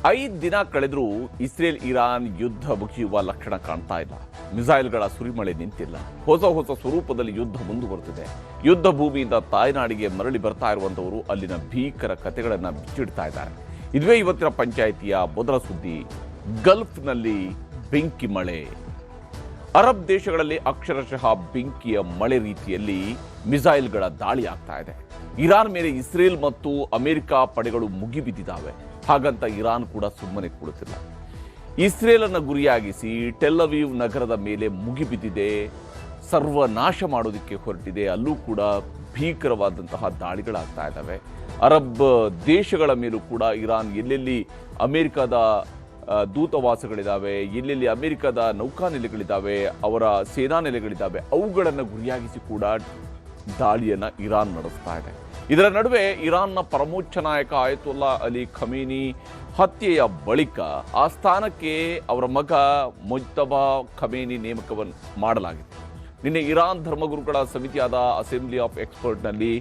5 ದಿನ ಕಳೆದರೂ Israel Iran ಯುದ್ಧ ಮುಗಿಯುವ ಲಕ್ಷಣ ಕಾಣ್ತಾ ಇಲ್ಲ. ಮಿಸೈಲ್ಗಳ ಸುರಿಮಳೆ ನಿಂತಿಲ್ಲ. ಹೊಸ ಸ್ವರೂಪದಲ್ಲಿ ಯುದ್ಧ ಮುಂದುವರೆದಿದೆ. ಯುದ್ಧ ಭೂಮಿಯಿಂದ ತಾಯ್ನಾಡಿಗೆ ಮರಳಿ ಬರ್ತಾ ಇರುವಂತವರು ಅಲ್ಲಿನ ಭೀಕರ ಕಥೆಗಳನ್ನು ಬಿಚ್ಚಿಡ್ತಾ ಇದ್ದಾರೆ. ಇದುವೇ ಇವತ್ತಿನ ಪಂಚಾಯಿತಿಯ ಮೊದಲ ಸುದ್ದಿ. ಗಲ್ಫ್ನಲ್ಲಿ ಬೆಂಕಿ ಮಳೆ. ಅರಬ್ ದೇಶಗಳಲ್ಲಿ ಅಕ್ಷರಶಃ ಬೆಂಕಿಯ ಮಳೆ ರೀತಿಯಲ್ಲಿ ಮಿಸೈಲ್ಗಳ ದಾಳಿ ಆಗ್ತಾ ಇದೆ. ಇರಾನ್ ಮೇಲೆ ಇಸ್ರೇಲ್ ಮತ್ತು ಅಮೆರಿಕ ಪಡೆಗಳು ಮುಗಿಬಿದ್ದಿದ್ದಾವೆ. ಹಾಗಂತ ಇರಾನ್ ಕೂಡ ಸುಮ್ಮನೆ ಕೊಡುತ್ತಿಲ್ಲ. ಇಸ್ರೇಲ್ ಅನ್ನು ಗುರಿಯಾಗಿಸಿ ಟೆಲ್ ಅವೀವ್ ನಗರದ ಮೇಲೆ ಮುಗಿಬಿದ್ದಿದೆ. ಸರ್ವನಾಶ ಮಾಡೋದಕ್ಕೆ ಹೊರಟಿದೆ. ಅಲ್ಲೂ ಕೂಡ ಭೀಕರವಾದಂತಹ ದಾಳಿಗಳಾಗ್ತಾ ಇದ್ದಾವೆ. ಅರಬ್ ದೇಶಗಳ ಮೇಲೂ ಕೂಡ ಇರಾನ್ ಎಲ್ಲೆಲ್ಲಿ ಅಮೆರಿಕದ ದೂತಾವಾಸಗಳಿದ್ದಾವೆ, ಎಲ್ಲೆಲ್ಲಿ ಅಮೆರಿಕದ ನೌಕಾನೆಲೆಗಳಿದ್ದಾವೆ, ಅವರ ಸೇನಾ ನೆಲೆಗಳಿದ್ದಾವೆ, ಅವುಗಳನ್ನು ಗುರಿಯಾಗಿಸಿ ಕೂಡ ದಾಳಿಯನ್ನು ಇರಾನ್ ನಡೆಸ್ತಾ ಇದೆ. ಇದರ ನಡುವೆ ಇರಾನ್ನ ಪರಮೋಚ್ಚ ನಾಯಕ ಆಯತುಲ್ಲಾ ಅಲಿ ಖಮೇನಿ ಹತ್ಯೆಯ ಬಳಿಕ ಆ ಸ್ಥಾನಕ್ಕೆ ಅವರ ಮಗ ಮುಜ್ತಬಾ ಖಮೇನಿ ನೇಮಕವನ್ನು ಮಾಡಲಾಗಿದೆ. ನಿನ್ನೆ ಇರಾನ್ ಧರ್ಮಗುರುಗಳ ಸಮಿತಿಯಾದ ಅಸೆಂಬ್ಲಿ ಆಫ್ ಎಕ್ಸ್ಪರ್ಟ್ನಲ್ಲಿ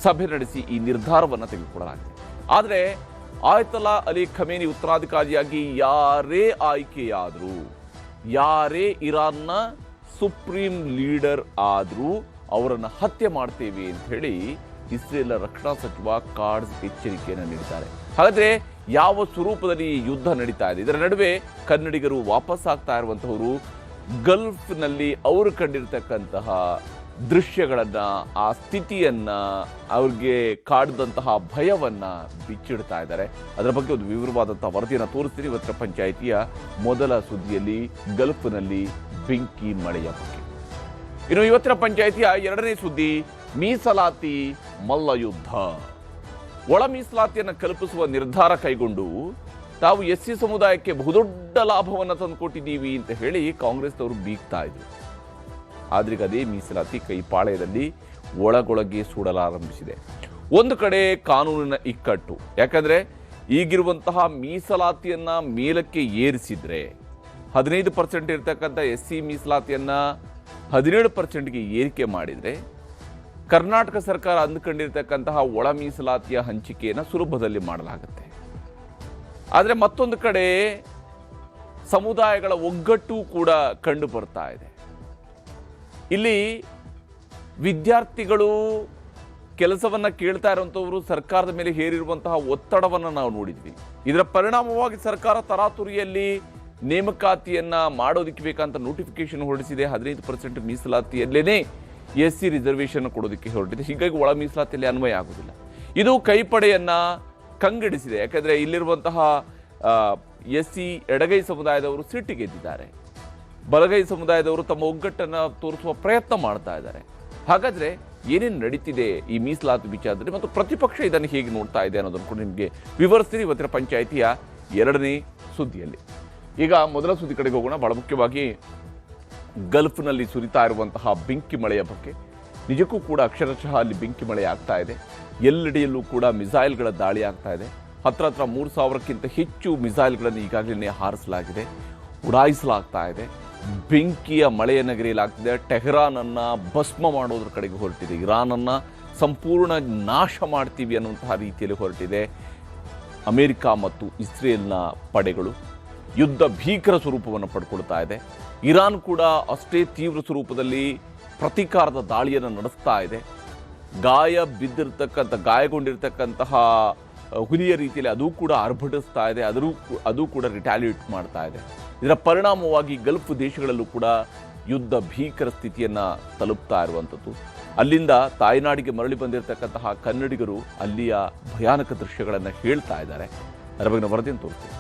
ಸಭೆ ನಡೆಸಿ ಈ ನಿರ್ಧಾರವನ್ನು ತೆಗೆದುಕೊಳ್ಳಲಾಗಿದೆ. ಆದರೆ ಆಯತುಲ್ಲಾ ಅಲಿ ಖಮೇನಿ ಉತ್ತರಾಧಿಕಾರಿಯಾಗಿ ಯಾರೇ ಆಯ್ಕೆಯಾದರೂ, ಯಾರೇ ಇರಾನ್ನ ಸುಪ್ರೀಂ ಲೀಡರ್ ಆದರೂ ಅವರನ್ನು ಹತ್ಯೆ ಮಾಡ್ತೇವೆ ಅಂತ ಹೇಳಿ ಇಸ್ರೇಲ್ ರಕ್ಷಣಾ ಸಚಿವ ಕಾರ್ಡ್ಸ್ ಎಚ್ಚರಿಕೆಯನ್ನು ನೀಡಿದ್ದಾರೆ. ಹಾಗಾದ್ರೆ ಯಾವ ಸ್ವರೂಪದಲ್ಲಿ ಈ ಯುದ್ಧ ನಡೀತಾ ಇದೆ? ಇದರ ನಡುವೆ ಕನ್ನಡಿಗರು ವಾಪಸ್ ಆಗ್ತಾ ಇರುವಂತಹವರು ಗಲ್ಫ್ನಲ್ಲಿ ಅವರು ಕಂಡಿರ್ತಕ್ಕಂತಹ ದೃಶ್ಯಗಳನ್ನ, ಆ ಸ್ಥಿತಿಯನ್ನ, ಅವ್ರಿಗೆ ಕಾಡಿದಂತಹ ಭಯವನ್ನ ಬಿಚ್ಚಿಡ್ತಾ ಇದ್ದಾರೆ. ಅದರ ಬಗ್ಗೆ ಒಂದು ವಿವರವಾದಂತಹ ವರದಿಯನ್ನು ತೋರಿಸ್ತೀನಿ ಇವತ್ತಿನ ಪಂಚಾಯಿತಿಯ ಮೊದಲ ಸುದ್ದಿಯಲ್ಲಿ. ಗಲ್ಫ್ನಲ್ಲಿ ಬೆಂಕಿ ಮಳೆಯ ಬಗ್ಗೆ. ಇನ್ನು ಇವತ್ತಿನ ಪಂಚಾಯಿತಿಯ ಎರಡನೇ ಸುದ್ದಿ, ಮೀಸಲಾತಿ ಮಲ್ಲಯುದ್ಧ. ಒಳ ಮೀಸಲಾತಿಯನ್ನು ಕಲ್ಪಿಸುವ ನಿರ್ಧಾರ ಕೈಗೊಂಡು ತಾವು ಎಸ್ಸಿ ಸಮುದಾಯಕ್ಕೆ ಬಹುದೊಡ್ಡ ಲಾಭವನ್ನು ತಂದುಕೊಟ್ಟಿದ್ದೀವಿ ಅಂತ ಹೇಳಿ ಕಾಂಗ್ರೆಸ್ನವರು ಬೀಗ್ತಾ ಇದ್ರು. ಆದ್ರೀಗ ಅದೇ ಮೀಸಲಾತಿ ಕೈಪಾಳ್ಯದಲ್ಲಿ ಒಳಗೊಳಗೆ ಸುಡಲಾರಂಭಿಸಿದೆ. ಒಂದು ಕಡೆ ಕಾನೂನಿನ ಇಕ್ಕಟ್ಟು. ಯಾಕಂದ್ರೆ ಈಗಿರುವಂತಹ ಮೀಸಲಾತಿಯನ್ನ ಮೇಲಕ್ಕೆ ಏರಿಸಿದ್ರೆ 15% ಇರ್ತಕ್ಕಂಥ ಎಸ್ಸಿ ಮೀಸಲಾತಿಯನ್ನ 17%ಗೆ ಏರಿಕೆ ಮಾಡಿದರೆ ಕರ್ನಾಟಕ ಸರ್ಕಾರ ಅಂದುಕೊಂಡಿರ್ತಕ್ಕಂತಹ ಒಳ ಮೀಸಲಾತಿಯ ಹಂಚಿಕೆಯನ್ನು ಸುಲಭದಲ್ಲಿ ಮಾಡಲಾಗುತ್ತೆ. ಆದರೆ ಮತ್ತೊಂದು ಕಡೆ ಸಮುದಾಯಗಳ ಒಗ್ಗಟ್ಟು ಕೂಡ ಕಂಡು ಬರ್ತಾ ಇದೆ. ಇಲ್ಲಿ ವಿದ್ಯಾರ್ಥಿಗಳು ಕೆಲಸವನ್ನ ಕೇಳ್ತಾ ಇರುವಂಥವರು ಸರ್ಕಾರದ ಮೇಲೆ ಹೇರಿರುವಂತಹ ಒತ್ತಡವನ್ನು ನಾವು ನೋಡಿದ್ವಿ. ಇದರ ಪರಿಣಾಮವಾಗಿ ಸರ್ಕಾರ ತರಾತುರಿಯಲ್ಲಿ ನೇಮಕಾತಿಯನ್ನ ಮಾಡೋದಕ್ಕೆ ಬೇಕಂತ ನೋಟಿಫಿಕೇಶನ್ ಹೊರಡಿಸಿದೆ. 15% ಮೀಸಲಾತಿಯಲ್ಲೇನೆ ಎಸ್ಸಿ ರಿಸರ್ವೇಷನ್ ಕೊಡೋದಕ್ಕೆ ಹೊರಟಿದೆ. ಹೀಗಾಗಿ ಒಳ ಮೀಸಲಾತಿಯಲ್ಲಿ ಅನ್ವಯ ಆಗುವುದಿಲ್ಲ. ಇದು ಕೈಪಡೆಯನ್ನ ಕಂಗೆಡಿಸಿದೆ. ಯಾಕಂದ್ರೆ ಇಲ್ಲಿರುವಂತಹ ಎಸ್ಸಿ ಎಡಗೈ ಸಮುದಾಯದವರು ಸಿಟ್ಟಿಗೆದ್ದಿದ್ದಾರೆ. ಬಲಗೈ ಸಮುದಾಯದವರು ತಮ್ಮ ಒಗ್ಗಟ್ಟನ್ನು ತೋರಿಸುವ ಪ್ರಯತ್ನ ಮಾಡ್ತಾ ಇದ್ದಾರೆ. ಹಾಗಾದ್ರೆ ಏನೇನು ನಡೀತಿದೆ ಈ ಮೀಸಲಾತಿ ವಿಚಾರದಲ್ಲಿ ಮತ್ತು ಪ್ರತಿಪಕ್ಷ ಇದನ್ನು ಹೇಗೆ ನೋಡ್ತಾ ಇದೆ ಅನ್ನೋದನ್ನು ಕೂಡ ನಿಮಗೆ ವಿವರಿಸ್ತೀನಿ ಇವತ್ತಿನ ಪಂಚಾಯಿತಿಯ ಎರಡನೇ ಸುದ್ದಿಯಲ್ಲಿ. ಈಗ ಮೊದಲ ಸುದ್ದಿ ಕಡೆಗೆ ಹೋಗೋಣ. ಬಹಳ ಮುಖ್ಯವಾಗಿ ಗಲ್ಫ್ನಲ್ಲಿ ಸುರಿತಾ ಇರುವಂತಹ ಬೆಂಕಿ ಮಳೆಯ ಬಗ್ಗೆ. ನಿಜಕ್ಕೂ ಕೂಡ ಅಕ್ಷರಶಃ ಅಲ್ಲಿ ಬೆಂಕಿ ಮಳೆ ಆಗ್ತಾ ಇದೆ. ಎಲ್ಲೆಡೆಯಲ್ಲೂ ಕೂಡ ಮಿಸೈಲ್ಗಳ ದಾಳಿ ಆಗ್ತಾ ಇದೆ. ಹತ್ರ 3,000ಕ್ಕಿಂತ ಹೆಚ್ಚು ಮಿಸೈಲ್ಗಳನ್ನು ಈಗಾಗಲೇ ಹಾರಿಸಲಾಗಿದೆ, ಉಡಾಯಿಸಲಾಗ್ತಾ ಇದೆ. ಬೆಂಕಿಯ ಮಳೆಯ ನಗರಿಯಲಾಗ್ತಿದೆ. ಟೆಹರಾನನ್ನ ಭಸ್ಮ ಮಾಡೋದ್ರ ಕಡೆಗೆ ಹೊರಟಿದೆ. ಇರಾನನ್ನು ಸಂಪೂರ್ಣ ನಾಶ ಮಾಡ್ತೀವಿ ಅನ್ನುವಂತಹ ರೀತಿಯಲ್ಲಿ ಹೊರಟಿದೆ ಅಮೆರಿಕ ಮತ್ತು ಇಸ್ರೇಲ್ನ ಪಡೆಗಳು. ಯುದ್ಧ ಭೀಕರ ಸ್ವರೂಪವನ್ನು ಪಡ್ಕೊಳ್ತಾ ಇದೆ. ಇರಾನ್ ಕೂಡ ಅಷ್ಟೇ ತೀವ್ರ ಸ್ವರೂಪದಲ್ಲಿ ಪ್ರತೀಕಾರದ ದಾಳಿಯನ್ನು ನಡೆಸ್ತಾ ಇದೆ. ಗಾಯಗೊಂಡಿರ್ತಕ್ಕಂತಹ ಹುಲಿಯ ರೀತಿಯಲ್ಲಿ ಅದು ಕೂಡ ಆರ್ಭಟಿಸ್ತಾ ಇದೆ. ಅದು ಕೂಡ ರಿಟ್ಯಾಲಿಯೇಟ್ ಮಾಡ್ತಾ ಇದೆ. ಇದರ ಪರಿಣಾಮವಾಗಿ ಗಲ್ಫ್ ದೇಶಗಳಲ್ಲೂ ಕೂಡ ಯುದ್ಧ ಭೀಕರ ಸ್ಥಿತಿಯನ್ನು ತಲುಪ್ತಾ ಇರುವಂಥದ್ದು. ಅಲ್ಲಿಂದ ತಾಯ್ನಾಡಿಗೆ ಮರಳಿ ಬಂದಿರತಕ್ಕಂತಹ ಕನ್ನಡಿಗರು ಅಲ್ಲಿಯ ಭಯಾನಕ ದೃಶ್ಯಗಳನ್ನು ಹೇಳ್ತಾ ಇದ್ದಾರೆ. ಅದರ ಬಗ್ಗೆ ವರದಿಯನ್ನು ತೋರಿಸ್ತೀವಿ.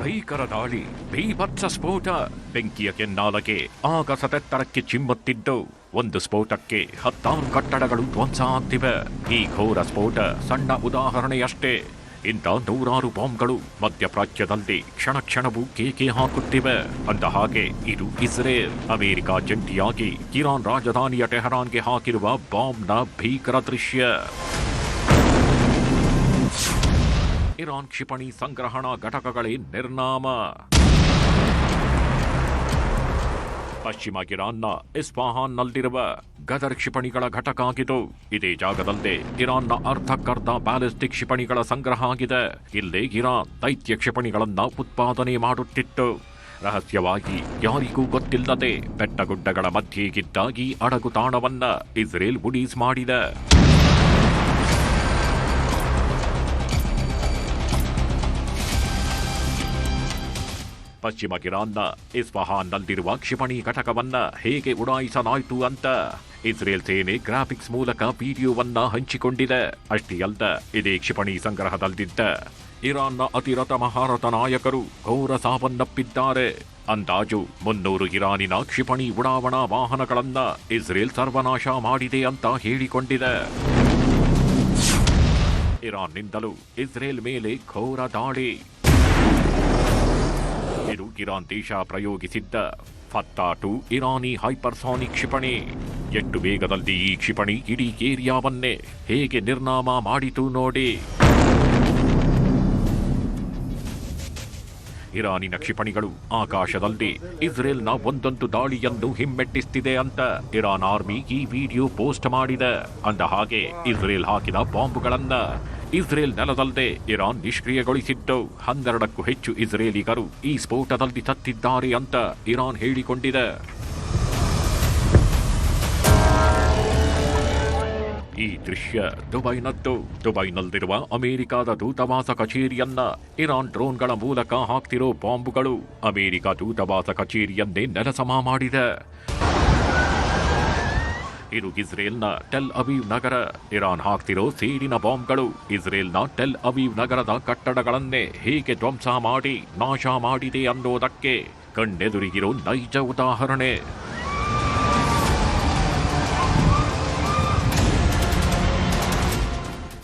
ಭೀಕರ ದಾಳಿ, ಬೀಭತ್ಸ ಸ್ಫೋಟ, ಬೆಂಕಿಯ ಕೆನ್ನಾಲಗೆ ಆಗಸದೆತ್ತರಕ್ಕೆ ಚಿಮ್ಮುತ್ತಿದ್ದು. ಒಂದು ಸ್ಫೋಟಕ್ಕೆ 10 ಕಟ್ಟಡಗಳು ಧ್ವಂಸ ಆಗ್ತಿವೆ. ಈ ಘೋರ ಸ್ಫೋಟ ಸಣ್ಣ ಉದಾಹರಣೆಯಷ್ಟೇ. ಇಂಥ 100 ಬಾಂಬ್ಗಳು ಮಧ್ಯಪ್ರಾಚ್ಯದಲ್ಲಿ ಕ್ಷಣ ಕ್ಷಣವೂ ಕೇಕೆ ಹಾಕುತ್ತಿವೆ. ಅಂದ ಹಾಗೆ ಇದು ಇಸ್ರೇಲ್ ಅಮೆರಿಕ ಜಂಟಿಯಾಗಿ ಇರಾನ್ ರಾಜಧಾನಿಯ ಟೆಹರಾನ್ಗೆ ಹಾಕಿರುವ ಬಾಂಬ್ನ ಭೀಕರ ದೃಶ್ಯ. ಇರಾನ್ ಕ್ಷಿಪಣಿ ಸಂಗ್ರಹಣಾ ಘಟಕಗಳೇ ನಿರ್ನಾಮ. ಪಶ್ಚಿಮ ಇರಾನ್ನ ಇಸ್ಫಹಾನ್ನಲ್ಲಿರುವ ಗದರ್ ಕ್ಷಿಪಣಿಗಳ ಘಟಕ ಆಗಿದ್ದು, ಇದೇ ಜಾಗದಲ್ಲೇ ಇರಾನ್ನ ಅರ್ಧಕ್ಕರ್ಧ ಬ್ಯಾಲಿಸ್ಟಿಕ್ ಕ್ಷಿಪಣಿಗಳ ಸಂಗ್ರಹ ಆಗಿದೆ. ಇಲ್ಲೇ ಇರಾನ್ ದೈತ್ಯ ಕ್ಷಿಪಣಿಗಳನ್ನ ಉತ್ಪಾದನೆ ಮಾಡುತ್ತಿತ್ತು. ರಹಸ್ಯವಾಗಿ ಯಾರಿಗೂ ಗೊತ್ತಿಲ್ಲದೆ ಬೆಟ್ಟಗುಡ್ಡಗಳ ಮಧ್ಯೆ ಇದ್ದ ಈ ಅಡಗು ತಾಣವನ್ನ ಇಸ್ರೇಲ್ ಉಡೀಸ್ ಮಾಡಿದೆ. ಪಶ್ಚಿಮ ಇರಾನ್ನ ಇಸ್ಫಹಾನ್ನಲ್ಲಿರುವ ಕ್ಷಿಪಣಿ ಘಟಕವನ್ನ ಹೇಗೆ ಉಡಾಯಿಸಲಾಯಿತು ಅಂತ ಇಸ್ರೇಲ್ ಸೇನೆ ಗ್ರಾಫಿಕ್ಸ್ ಮೂಲಕ ವಿಡಿಯೋವನ್ನ ಹಂಚಿಕೊಂಡಿದೆ. ಅಷ್ಟೇ ಅಲ್ಲ, ಇದೇ ಕ್ಷಿಪಣಿ ಸಂಗ್ರಹದಲ್ಲಿದ್ದ ಇರಾನ್ನ ಅತಿರಥ ಮಹಾರಥ ನಾಯಕರು ಘೋರ ಸಾವನ್ನಪ್ಪಿದ್ದಾರೆ. ಅಂದಾಜು 300 ಇರಾನಿನ ಕ್ಷಿಪಣಿ ಉಡಾವಣಾ ವಾಹನಗಳನ್ನ ಇಸ್ರೇಲ್ ಸರ್ವನಾಶ ಮಾಡಿದೆ ಅಂತ ಹೇಳಿಕೊಂಡಿದೆ. ಇರಾನ್ನಿಂದಲೂ ಇಸ್ರೇಲ್ ಮೇಲೆ ಘೋರ ದಾಳಿ. ಇದು ಇರಾನ್ ದೇಶ ಪ್ರಯೋಗಿಸಿದ್ದ ಫತ್ತಾ-2 ಇರಾನಿ ಹೈಪರ್ಸಾನಿಕ್ ಕ್ಷಿಪಣಿ. ಎಷ್ಟು ವೇಗದಲ್ಲಿ ಈ ಕ್ಷಿಪಣಿ ಇಡೀ ಏರಿಯಾವನ್ನೇ ಹೇಗೆ ನಿರ್ನಾಮ ಮಾಡಿತು ನೋಡಿ. ಇರಾನಿನ ಕ್ಷಿಪಣಿಗಳು ಆಕಾಶದಲ್ಲಿ ಇಸ್ರೇಲ್ನ ಒಂದೊಂದು ದಾಳಿಯನ್ನು ಹಿಮ್ಮೆಟ್ಟಿಸ್ತಿದೆ ಅಂತ ಇರಾನ್ ಆರ್ಮಿ ಈ ವಿಡಿಯೋ ಪೋಸ್ಟ್ ಮಾಡಿದೆ. ಅಂದ ಹಾಗೆ ಇಸ್ರೇಲ್ ಹಾಕಿದ ಬಾಂಬ್ಗಳನ್ನ ಇಸ್ರೇಲ್ ನೆಲದಲ್ಲದೆ ಇರಾನ್ ನಿಷ್ಕ್ರಿಯಗೊಳಿಸಿದ್ದು. 12ಕ್ಕೂ ಹೆಚ್ಚು ಇಸ್ರೇಲಿಗರು ಈ ಸ್ಫೋಟದಲ್ಲಿ ಸತ್ತಿದ್ದಾರೆ ಅಂತ ಇರಾನ್ ಹೇಳಿಕೊಂಡಿದೆ. ಈ ದೃಶ್ಯ ದುಬೈನದ್ದು. ದುಬೈನಲ್ಲಿರುವ ಅಮೆರಿಕದ ದೂತಾವಾಸ ಕಚೇರಿಯನ್ನ ಇರಾನ್ ಡ್ರೋನ್ಗಳ ಮೂಲಕ ಹಾಕ್ತಿರೋ ಬಾಂಬ್ಗಳು ಅಮೆರಿಕ ದೂತಾವಾಸ ಕಚೇರಿಯನ್ನೇ ನೆಲಸಮ ಮಾಡಿದೆ. ಇದು ಇಸ್ರೇಲ್ನ ಟೆಲ್ ಅವೀವ್ ನಗರ. ಇರಾನ್ ಹಾಕ್ತಿರೋ ಸೇಡಿನ ಬಾಂಬ್ಗಳು ಇಸ್ರೇಲ್ನ ಟೆಲ್ ಅವೀವ್ ನಗರದ ಕಟ್ಟಡಗಳನ್ನೇ ಹೇಗೆ ಧ್ವಂಸ ಮಾಡಿ ನಾಶ ಮಾಡಿದೆ ಅನ್ನೋದಕ್ಕೆ ಕಣ್ಣೆದುರಿಗಿರೋ ನೈಜ ಉದಾಹರಣೆ.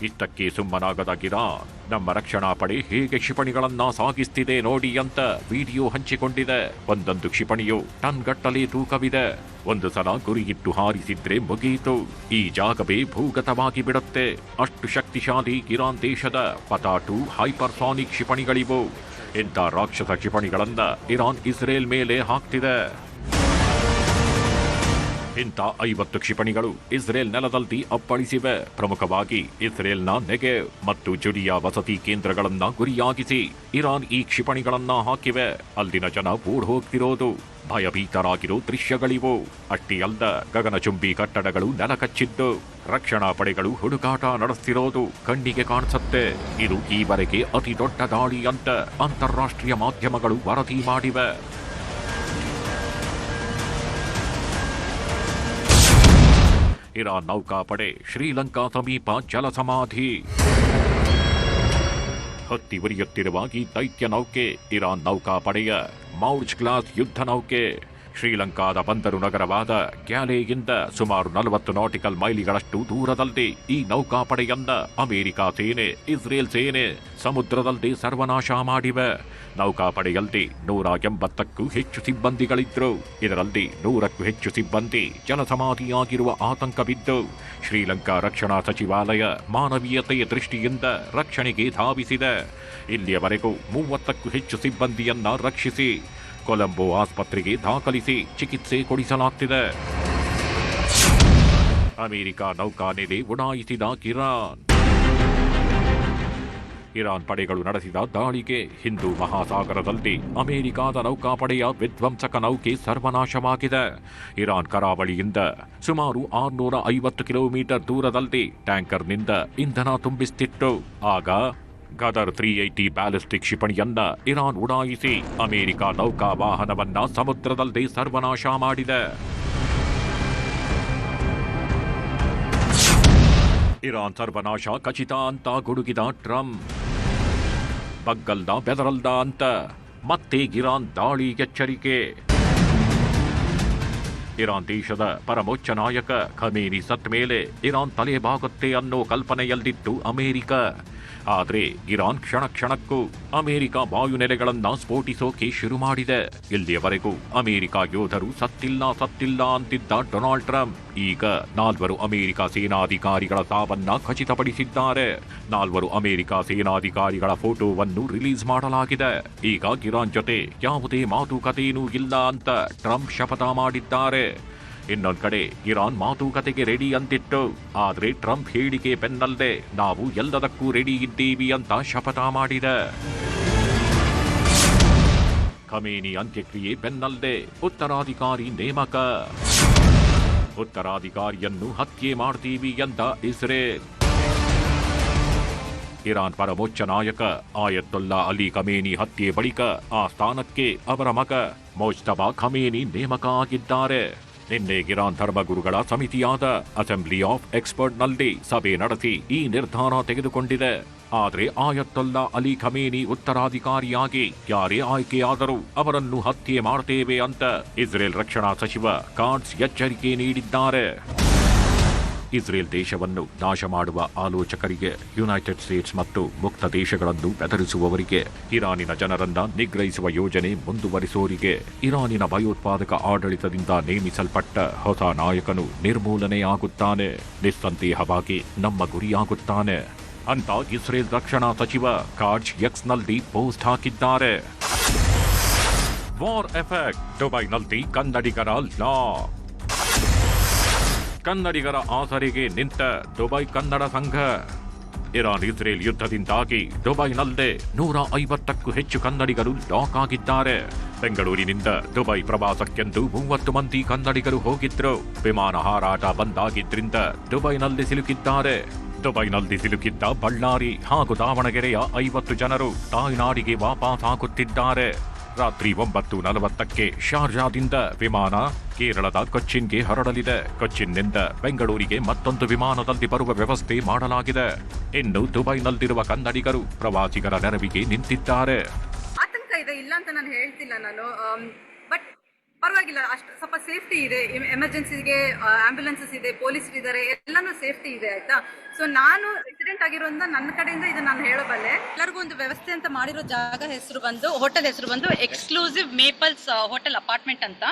ಇಷ್ಟಕ್ಕೆ ಸುಮ್ಮನಾಗದ ಇರಾನ್ ನಮ್ಮ ರಕ್ಷಣಾ ಪಡೆ ಹೇಗೆ ಕ್ಷಿಪಣಿಗಳನ್ನ ಸಾಗಿಸ್ತಿದೆ ನೋಡಿ ಅಂತ ವಿಡಿಯೋ ಹಂಚಿಕೊಂಡಿದೆ. ಒಂದೊಂದು ಕ್ಷಿಪಣಿಯು ಟನ್ಗಟ್ಟಲೆ ತೂಕವಿದೆ. ಒಂದು ಸಲ ಗುರಿಯಿಟ್ಟು ಹಾರಿಸಿದ್ರೆ ಮುಗಿಯಿತು, ಈ ಜಾಗವೇ ಭೂಗತವಾಗಿ ಬಿಡುತ್ತೆ. ಅಷ್ಟು ಶಕ್ತಿಶಾಲಿ ಇರಾನ್ ದೇಶದ ಫತ್ತಾ-2 ಹೈಪರ್ಸಾನಿಕ್ ಕ್ಷಿಪಣಿಗಳಿವು. ಇಂಥ ರಾಕ್ಷಸ ಕ್ಷಿಪಣಿಗಳನ್ನ ಇರಾನ್ ಇಸ್ರೇಲ್ ಮೇಲೆ ಹಾಕ್ತಿದೆ. ಇಂಥ 50 ಕ್ಷಿಪಣಿಗಳು ಇಸ್ರೇಲ್ ನೆಲದಲ್ಲಿ ಅಪ್ಪಳಿಸಿವೆ. ಪ್ರಮುಖವಾಗಿ ಇಸ್ರೇಲ್ನ ನೆಗೆವ್ ಮತ್ತು ಜುಡಿಯಾ ವಸತಿ ಕೇಂದ್ರಗಳನ್ನ ಗುರಿಯಾಗಿಸಿ ಇರಾನ್ ಈ ಕ್ಷಿಪಣಿಗಳನ್ನ ಹಾಕಿವೆ. ಅಲ್ಲಿನ ಜನ ಓಡ್ ಹೋಗ್ತಿರೋದು, ಭಯಭೀತರಾಗಿರೋ ದೃಶ್ಯಗಳಿವು. ಅಷ್ಟೇ ಅಲ್ಲ, ಗಗನಚುಂಬಿ ಕಟ್ಟಡಗಳು ನೆಲಕಚ್ಚಿದ್ದು, ರಕ್ಷಣಾ ಪಡೆಗಳು ಹುಡುಕಾಟ ನಡೆಸ್ತಿರೋದು ಕಣ್ಣಿಗೆ ಕಾಣಿಸುತ್ತೆ. ಇದು ಈವರೆಗೆ ಅತಿ ದೊಡ್ಡ ದಾಳಿ ಅಂತ ಅಂತಾರಾಷ್ಟ್ರೀಯ ಮಾಧ್ಯಮಗಳು ವರದಿ ಮಾಡಿವೆ. ಇರಾನ್ ನೌಕಾಪಡೆ ಶ್ರೀಲಂಕಾ ಸಮೀಪ ಜಲಸಮಾಧಿ. ಹೊತ್ತಿ ಉರಿಯುತ್ತಿರುವ ಈ ದೈತ್ಯ ನೌಕೆ ಇರಾನ್ ನೌಕಾಪಡೆಯ ಮೌರ್ಜ್ ಕ್ಲಾಸ್ ಯುದ್ಧ ನೌಕೆ. ಶ್ರೀಲಂಕಾದ ಬಂದರು ನಗರವಾದ ಗ್ಯಾಲೆಯಿಂದ ಸುಮಾರು 40 ನಾಟಿಕಲ್ ಮೈಲಿಗಳಷ್ಟು ದೂರದಲ್ಲಿ ಈ ನೌಕಾಪಡೆಯನ್ನ ಅಮೆರಿಕ ಸೇನೆ, ಇಸ್ರೇಲ್ ಸೇನೆ ಸಮುದ್ರದಲ್ಲಿ ಸರ್ವನಾಶ ಮಾಡಿವೆ. ನೌಕಾಪಡೆಯಲ್ಲಿ 180ಕ್ಕೂ ಹೆಚ್ಚು ಸಿಬ್ಬಂದಿಗಳಿದ್ರು. ಇದರಲ್ಲಿ 100ಕ್ಕೂ ಹೆಚ್ಚು ಸಿಬ್ಬಂದಿ ಜಲಸಮಾಧಿಯಾಗಿರುವ ಆತಂಕವಿದ್ದು ಶ್ರೀಲಂಕಾ ರಕ್ಷಣಾ ಸಚಿವಾಲಯ ಮಾನವೀಯತೆಯ ದೃಷ್ಟಿಯಿಂದ ರಕ್ಷಣೆಗೆ ಧಾವಿಸಿದೆ. ಇಲ್ಲಿಯವರೆಗೂ 30ಕ್ಕೂ ಹೆಚ್ಚು ಸಿಬ್ಬಂದಿಯನ್ನ ರಕ್ಷಿಸಿ ಕೊಲಂಬೋ ಆಸ್ಪತ್ರೆಗೆ ದಾಖಲಿಸಿ ಚಿಕಿತ್ಸೆ ಕೊಡಿಸಲಾಗ್ತಿದೆ. ಅಮೆರಿಕ ನೌಕಾನೆಲೆ ಉಡಾಯಿಸಿದ ಇರಾನ್ ಪಡೆಗಳು ನಡೆಸಿದ ದಾಳಿಗೆ ಹಿಂದೂ ಮಹಾಸಾಗರದಲ್ಲಿ ಅಮೆರಿಕದ ನೌಕಾಪಡೆಯ ವಿಧ್ವಂಸಕ ನೌಕೆ ಸರ್ವನಾಶವಾಗಿದೆ. ಇರಾನ್ ಕರಾವಳಿಯಿಂದ ಸುಮಾರು 650 ಕಿಲೋಮೀಟರ್ ದೂರದಲ್ಲಿ ಟ್ಯಾಂಕರ್ನಿಂದ ಇಂಧನ ತುಂಬಿಸುತ್ತಿತ್ತು. ಆಗ ಗದರ್ 380 ಬ್ಯಾಲಿಸ್ಟಿಕ್ ಕ್ಷಿಪಣಿಯನ್ನ ಇರಾನ್ ಉಡಾಯಿಸಿ ಅಮೆರಿಕ ನೌಕಾ ವಾಹನವನ್ನ ಸಮುದ್ರದಲ್ಲಿ ಸರ್ವನಾಶ ಮಾಡಿದೆ. ಇರಾನ್ ಸರ್ವನಾಶ ಖಚಿತ ಅಂತ ಗುಡುಗಿದ ಟ್ರಂಪ್, ಬಗ್ಗಲ್ದ ಬೆದರಲ್ದ ಅಂತ ಮತ್ತೆ ಇರಾನ್ ದಾಳಿ ಎಚ್ಚರಿಕೆ. ಇರಾನ್ ದೇಶದ ಪರಮೋಚ್ಚ ನಾಯಕ ಖಮೇನಿ ಸತ್ ಮೇಲೆ ಇರಾನ್ ತಲೆಬಾಗುತ್ತೆ ಅನ್ನೋ ಕಲ್ಪನೆಯಲ್ಲಿತ್ತು ಅಮೆರಿಕ. ಆದ್ರೆ ಇರಾನ್ ಕ್ಷಣಕ್ಕೂ ಅಮೆರಿಕ ವಾಯುನೆಲೆಗಳನ್ನ ಸ್ಫೋಟಿಸೋಕೆ ಶುರು ಮಾಡಿದೆ. ಇಲ್ಲಿಯವರೆಗೂ ಅಮೆರಿಕ ಯೋಧರು ಸತ್ತಿಲ್ಲ ಅಂತಿದ್ದ ಡೊನಾಲ್ಡ್ ಟ್ರಂಪ್ ಈಗ 4 ಅಮೆರಿಕ ಸೇನಾಧಿಕಾರಿಗಳ ಸಾವನ್ನ ಖಚಿತಪಡಿಸಿದ್ದಾರೆ. 4 ಅಮೆರಿಕ ಸೇನಾಧಿಕಾರಿಗಳ ಫೋಟೋವನ್ನು ರಿಲೀಸ್ ಮಾಡಲಾಗಿದೆ. ಈಗ ಇರಾನ್ ಜೊತೆ ಯಾವುದೇ ಮಾತುಕತೆಯೂ ಇಲ್ಲ ಅಂತ ಟ್ರಂಪ್ ಶಪಥ ಮಾಡಿದ್ದಾರೆ. ಇನ್ನೊಂದ್ ಕಡೆ ಇರಾನ್ ಮಾತುಕತೆಗೆ ರೆಡಿ ಅಂತಿತ್ತು. ಆದ್ರೆ ಟ್ರಂಪ್ ಹೇಳಿಕೆ ಬೆನ್ನಲ್ಲದೆ ನಾವು ಎಲ್ಲದಕ್ಕೂ ರೆಡಿ ಇದ್ದೀವಿ ಅಂತ ಶಪಥ ಮಾಡಿದೆ. ಖಮೇನಿ ಅಂತ್ಯಕ್ರಿಯೆ ಬೆನ್ನಲ್ಲದೆ ಉತ್ತರಾಧಿಕಾರಿ ನೇಮಕ. ಉತ್ತರಾಧಿಕಾರಿಯನ್ನು ಹತ್ಯೆ ಮಾಡ್ತೀವಿ ಎಂದ ಇಸ್ರೇಲ್. ಇರಾನ್ ಪರಮೋಚ್ಚ ನಾಯಕ ಆಯತುಲ್ಲಾ ಅಲಿ ಖಮೇನಿ ಹತ್ಯೆ ಬಳಿಕ ಆ ಸ್ಥಾನಕ್ಕೆ ಅವರ ಮಗ ಮುಜ್ತಬಾ ಖಮೇನಿ ನೇಮಕ ಆಗಿದ್ದಾರೆ. ನಿನ್ನೆ ಇರಾನ್ ಧರ್ಮಗುರುಗಳ ಸಮಿತಿಯಾದ ಅಸೆಂಬ್ಲಿ ಆಫ್ ಎಕ್ಸ್ಪರ್ಟ್ನಲ್ಲಿ ಸಭೆ ನಡೆಸಿ ಈ ನಿರ್ಧಾರ ತೆಗೆದುಕೊಂಡಿದೆ. ಆದರೆ ಆಯತುಲ್ಲಾ ಅಲಿ ಖಮೇನಿ ಉತ್ತರಾಧಿಕಾರಿಯಾಗಿ ಯಾರೇ ಆಯ್ಕೆಯಾದರೂ ಅವರನ್ನು ಹತ್ಯೆ ಮಾಡ್ತೇವೆ ಅಂತ ಇಸ್ರೇಲ್ ರಕ್ಷಣಾ ಸಚಿವ ಕಾಟ್ಸ್ ಎಚ್ಚರಿಕೆ ನೀಡಿದ್ದಾರೆ. ಇಸ್ರೇಲ್ ದೇಶವನ್ನು ನಾಶ ಮಾಡುವ ಆಲೋಚಕರಿಗೆ, ಯುನೈಟೆಡ್ ಸ್ಟೇಟ್ಸ್ ಮತ್ತು ಮುಕ್ತ ದೇಶಗಳನ್ನು ಬೆದರಿಸುವವರಿಗೆ, ಇರಾನಿನ ಜನರನ್ನ ನಿಗ್ರಹಿಸುವ ಯೋಜನೆ ಮುಂದುವರಿಸುವವರಿಗೆ ಇರಾನಿನ ಭಯೋತ್ಪಾದಕ ಆಡಳಿತದಿಂದ ನೇಮಿಸಲ್ಪಟ್ಟ ಹೊಸ ನಾಯಕನು ನಿರ್ಮೂಲನೆಯಾಗುತ್ತಾನೆ, ನಿಸ್ಸಂದೇಹವಾಗಿ ನಮ್ಮ ಗುರಿಯಾಗುತ್ತಾನೆ ಅಂತ ಇಸ್ರೇಲ್ ರಕ್ಷಣಾ ಸಚಿವ ಕಾಟ್ಸ್ ಎಕ್ಸ್ನಲ್ಲಿ ಪೋಸ್ಟ್ ಹಾಕಿದ್ದಾರೆ. ವಾರ್ ಎಫೆಕ್ಟ್, ದುಬೈನಲ್ಲಿ ಕನ್ನಡಿಗರ ಲಾ. ಕನ್ನಡಿಗರ ಆಸರೆಗೆ ನಿಂತ ದುಬೈ ಕನ್ನಡ ಸಂಘ. ಇರಾನ್ ಇಸ್ರೇಲ್ ಯುದ್ಧದಿಂದಾಗಿ ದುಬೈನಲ್ಲೇ 150ಕ್ಕೂ ಹೆಚ್ಚು ಕನ್ನಡಿಗರು ಲಾಕ್ ಆಗಿದ್ದಾರೆ. ಬೆಂಗಳೂರಿನಿಂದ ದುಬೈ ಪ್ರವಾಸಕ್ಕೆಂದು 30 ಮಂದಿ ಕನ್ನಡಿಗರು ಹೋಗಿದ್ರು. ವಿಮಾನ ಹಾರಾಟ ಬಂದಾಗಿದ್ರಿಂದ ದುಬೈನಲ್ಲಿ ಸಿಲುಕಿದ್ದಾರೆ. ದುಬೈನಲ್ಲಿ ಸಿಲುಕಿದ್ದ ಬಳ್ಳಾರಿ ಹಾಗೂ ದಾವಣಗೆರೆಯ 50 ಜನರು ತಾಯ್ನಾಡಿಗೆ ವಾಪಸ್ ಆಗುತ್ತಿದ್ದಾರೆ. ರಾತ್ರಿ 9:40ಕ್ಕೆ ಶಾರ್ಜಾದಿಂದ ವಿಮಾನ ಕೇರಳದ ಕೊಚ್ಚಿನ್ಗೆ ಹೊರಡಲಿದೆ. ಕೊಚ್ಚಿನ್ನಿಂದ ಬೆಂಗಳೂರಿಗೆ ಮತ್ತೊಂದು ವಿಮಾನದಲ್ಲಿ ಬರುವ ವ್ಯವಸ್ಥೆ ಮಾಡಲಾಗಿದೆ. ಇನ್ನು ದುಬೈನಲ್ಲಿರುವ ಕನ್ನಡಿಗರು ಪ್ರವಾಸಿಗರ ನೆರವಿಗೆ ನಿಂತಿದ್ದಾರೆ. ಆತಂಕ ಇದೆ, ಇಲ್ಲ ಅಂತ ನಾನು ಹೇಳ್ತಿಲ್ಲ ನಾನು, ಬಟ್ ಪರವಾಗಿಲ್ಲ, ಅಷ್ಟು ಸ್ವಲ್ಪ ಸೇಫ್ಟಿ ಇದೆ. ಎಮರ್ಜೆನ್ಸಿಗೆ ಆಂಬ್ಯುಲೆನ್ಸಸ್ ಇದೆ, ಪೊಲೀಸರು ಇದ್ದಾರೆ, ಎಲ್ಲಾನು ಸೇಫ್ಟಿ ಇದೆ. ಆಯ್ತಾ, ಸೊ ನಾನು ರೆಸಿಡೆಂಟ್ ಆಗಿರೋದ್ರಿಂದ ನನ್ನ ಕಡೆಯಿಂದ ಇದು ನಾನು ಹೇಳಬಲ್ಲೆ. ಎಲ್ಲರಿಗೂ ಒಂದು ವ್ಯವಸ್ಥೆ ಅಂತ ಮಾಡಿರೋ ಜಾಗ ಹೆಸರು ಬಂದು, ಹೋಟೆಲ್ ಹೆಸರು ಬಂದು ಎಕ್ಸ್ಕ್ಲೂಸಿವ್ ಮೇಪಲ್ಸ್ ಹೋಟೆಲ್ ಅಪಾರ್ಟ್ಮೆಂಟ್ ಅಂತ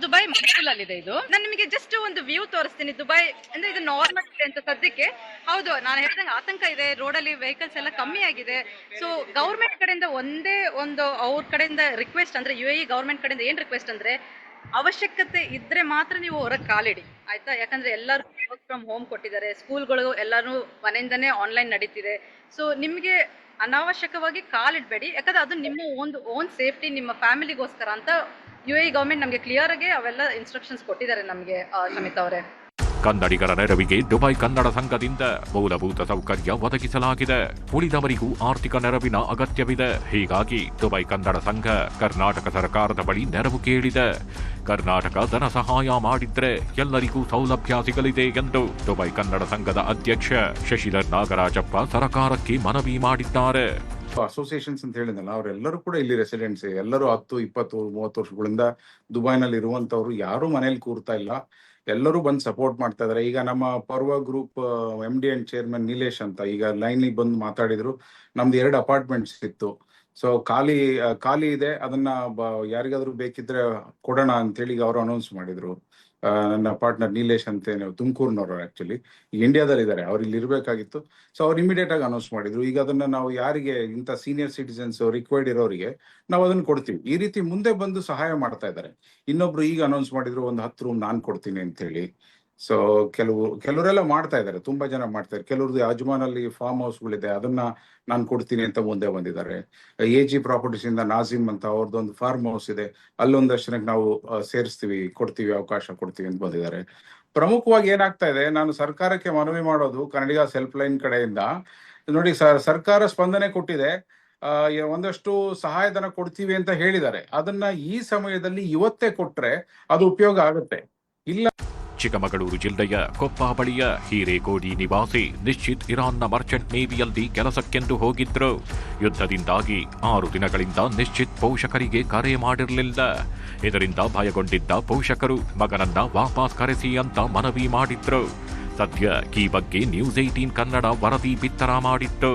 ದುಬೈ ಮೈಸೂರಲ್ಲಿದೆ. ಇದು ನಾನು ನಿಮಗೆ ಜಸ್ಟ್ ಒಂದು ವ್ಯೂ ತೋರಿಸ್ತೀನಿ. ದುಬೈ ಅಂದ್ರೆ ಇದು ನಾರ್ಮಲ್ ಇದೆ ಅಂತ ಸದ್ಯಕ್ಕೆ. ಹೌದು, ನಾನು ಹೇಳ್ದಂಗೆ ಆತಂಕ ಇದೆ, ರೋಡಲ್ಲಿ ವೆಹಿಕಲ್ಸ್ ಎಲ್ಲ ಕಮ್ಮಿ ಆಗಿದೆ. ಸೊ ಗೌರ್ಮೆಂಟ್ ಕಡೆಯಿಂದ ಒಂದೇ ಒಂದು ಅವ್ರ ಕಡೆಯಿಂದ ರಿಕ್ವೆಸ್ಟ್ ಅಂದ್ರೆ UAE ಗೌರ್ಮೆಂಟ್ ಕಡೆಯಿಂದ ಏನ್ ರಿಕ್ವೆಸ್ಟ್ ಅಂದ್ರೆ, ಅವಶ್ಯಕತೆ ಇದ್ರೆ ಮಾತ್ರ ನೀವು ಹೊರಗೆ ಕಾಲಿಡಿ, ಆಯ್ತಾ? ಯಾಕಂದ್ರೆ ಎಲ್ಲರೂ ವರ್ಕ್ ಫ್ರಮ್ ಹೋಮ್ ಕೊಟ್ಟಿದ್ದಾರೆ, ಸ್ಕೂಲ್ಗಳು ಎಲ್ಲರೂ ಮನೆಯಿಂದನೇ ಆನ್ಲೈನ್ ನಡೀತಿದೆ. ಸೊ ನಿಮಗೆ ಅನಾವಶ್ಯಕವಾಗಿ ಕಾಲಿಡಬೇಡಿ, ಯಾಕಂದ್ರೆ ಅದು ನಿಮ್ಮ ಒಂದು ಓನ್ ಸೇಫ್ಟಿ, ನಿಮ್ಮ ಫ್ಯಾಮಿಲಿಗೋಸ್ಕರ ಅಂತ UAE ಗವರ್ಮೆಂಟ್ ನಮಗೆ ಕ್ಲಿಯರ್ ಆಗಿ ಅವೆಲ್ಲ ಇನ್ಸ್ಟ್ರಕ್ಷನ್ಸ್ ಕೊಟ್ಟಿದ್ದಾರೆ ನಮಗೆ. ಶಮಿತಾ ಅವರೇ, ಕನ್ನಡಿಗರ ನೆರವಿಗೆ ದುಬೈ ಕನ್ನಡ ಸಂಘದಿಂದ ಮೂಲಭೂತ ಸೌಕರ್ಯ ಒದಗಿಸಲಾಗಿದೆ. ಉಳಿದವರಿಗೂ ಆರ್ಥಿಕ ನೆರವಿನ ಅಗತ್ಯವಿದೆ. ಹೀಗಾಗಿ ದುಬೈ ಕನ್ನಡ ಸಂಘ ಕರ್ನಾಟಕ ಸರ್ಕಾರದ ಬಳಿ ನೆರವು ಕೇಳಿದೆ. ಕರ್ನಾಟಕ ಧನ ಸಹಾಯ ಮಾಡಿದ್ರೆ ಎಲ್ಲರಿಗೂ ಸೌಲಭ್ಯ ಸಿಗಲಿದೆ ಎಂದು ದುಬೈ ಕನ್ನಡ ಸಂಘದ ಅಧ್ಯಕ್ಷ ಶಶಿಧರ್ ನಾಗರಾಜಪ್ಪ ಸರ್ಕಾರಕ್ಕೆ ಮನವಿ ಮಾಡಿದ್ದಾರೆ. ಅಸೋಸಿಯೇಷನ್ಸ್ ಅಂತ ಹೇಳಿದ್ನಲ್ಲ, ಅವರೆಲ್ಲರೂ ಕೂಡ ಇಲ್ಲಿ ರೆಸಿಡೆಂಟ್ಸ್, ಎಲ್ಲರೂ 10, 20, 30 ವರ್ಷಗಳಿಂದ ದುಬೈನಲ್ಲಿ ಇರುವಂತವ್ರು ಯಾರು ಮನೇಲಿ ಕೂರ್ತಾ ಇಲ್ಲ, ಎಲ್ಲರೂ ಬಂದು ಸಪೋರ್ಟ್ ಮಾಡ್ತಾ ಇದಾರೆ. ಈಗ ನಮ್ಮ ಪರ್ವ group MD and chairman Nilesh ಅಂತ ಈಗ ಲೈನ್ ಬಂದು ಮಾತಾಡಿದ್ರು. ನಮ್ದು 2 ಅಪಾರ್ಟ್ಮೆಂಟ್ಸ್ ಇತ್ತು, ಸೊ ಖಾಲಿ ಇದೆ, ಅದನ್ನ ಯಾರಿಗಾದ್ರೂ ಬೇಕಿದ್ರೆ ಕೊಡೋಣ ಅಂತೇಳಿ ಈಗ ಅವರು ಅನೌನ್ಸ್ ಮಾಡಿದ್ರು. ನನ್ನ ಪಾರ್ಟ್ನರ್ ನೀಲೇಶ್ ಅಂತೇನು ತುಮಕೂರಿನವರು, ಆಕ್ಚುಲಿ ಇಂಡಿಯಾದಲ್ಲಿ ಇದ್ದಾರೆ, ಅವ್ರು ಇಲ್ಲಿ ಇರಬೇಕಾಗಿತ್ತು. ಸೊ ಅವ್ರು ಇಮಿಡಿಯೇಟ್ ಆಗಿ ಅನೌನ್ಸ್ ಮಾಡಿದ್ರು. ಈಗ ಅದನ್ನ ನಾವು ಯಾರಿಗೆ ಇಂಥ ಸೀನಿಯರ್ ಸಿಟಿಸನ್ಸ್ ರಿಕ್ವೈರ್ಡ್ ಇರೋರಿಗೆ ನಾವು ಅದನ್ನ ಕೊಡ್ತೀವಿ. ಈ ರೀತಿ ಮುಂದೆ ಬಂದು ಸಹಾಯ ಮಾಡ್ತಾ ಇದ್ದಾರೆ. ಇನ್ನೊಬ್ರು ಈಗ ಅನೌನ್ಸ್ ಮಾಡಿದ್ರು, ಒಂದು 10 ರೂಮ್ ನಾನು ಕೊಡ್ತೀನಿ ಅಂತ ಹೇಳಿ. ಸೊ ಕೆಲವರೆಲ್ಲ ಮಾಡ್ತಾ ಇದ್ದಾರೆ, ತುಂಬಾ ಜನ ಮಾಡ್ತಾ ಇದ್ದಾರೆ. ಕೆಲವ್ರದ್ದು ಅಜ್ಮಾನಲ್ಲಿ ಫಾರ್ಮ್ ಹೌಸ್ಗಳಿದೆ, ಅದನ್ನ ನಾನು ಕೊಡ್ತೀನಿ ಅಂತ ಮುಂದೆ ಬಂದಿದ್ದಾರೆ. AG ಪ್ರಾಪರ್ಟೀಸ್ ಇಂದ ನಾಜಿಮ್ ಅಂತ ಅವ್ರದ್ದೊಂದು ಫಾರ್ಮ್ ಹೌಸ್ ಇದೆ, ಅಲ್ಲೊಂದಷ್ಟು ಜನಕ್ಕೆ ನಾವು ಸೇರಿಸ್ತೀವಿ, ಕೊಡ್ತೀವಿ, ಅವಕಾಶ ಕೊಡ್ತೀವಿ ಅಂತ ಬಂದಿದ್ದಾರೆ. ಪ್ರಮುಖವಾಗಿ ಏನಾಗ್ತಾ ಇದೆ, ನಾನು ಸರ್ಕಾರಕ್ಕೆ ಮನವಿ ಮಾಡೋದು ಕನ್ನಡಿಗ ಸೆಲ್ಫ್ ಲೈನ್ ಕಡೆಯಿಂದ, ನೋಡಿ ಸರ್ಕಾರ ಸ್ಪಂದನೆ ಕೊಟ್ಟಿದೆ, ಒಂದಷ್ಟು ಸಹಾಯಧನ ಕೊಡ್ತೀವಿ ಅಂತ ಹೇಳಿದ್ದಾರೆ. ಅದನ್ನ ಈ ಸಮಯದಲ್ಲಿ ಇವತ್ತೇ ಕೊಟ್ರೆ ಅದು ಉಪಯೋಗ ಆಗುತ್ತೆ. ಇಲ್ಲ, ಚಿಕ್ಕಮಗಳೂರು ಜಿಲ್ಲೆಯ ಕೊಪ್ಪ ಬಳಿಯ ಹಿರೇಕೋಡಿ ನಿವಾಸಿ ನಿಶ್ಚಿತ್ ಇರಾನ್ನ ಮರ್ಚೆಂಟ್ ನೇವಿಯಲ್ಲಿ ಕೆಲಸಕ್ಕೆಂದು ಹೋಗಿದ್ರು. ಯುದ್ಧದಿಂದಾಗಿ 6 ದಿನಗಳಿಂದ ನಿಶ್ಚಿತ್ ಪೋಷಕರಿಗೆ ಕರೆ ಮಾಡಿರಲಿಲ್ಲ. ಇದರಿಂದ ಭಯಗೊಂಡಿದ್ದ ಪೋಷಕರು ಮಗನನ್ನ ವಾಪಸ್ ಕರೆಸಿ ಅಂತ ಮನವಿ ಮಾಡಿದ್ರು. ಸದ್ಯ ಈ ಬಗ್ಗೆ ನ್ಯೂಸ್ 18 ಕನ್ನಡ ವರದಿ ಬಿತ್ತರ ಮಾಡಿತ್ತು.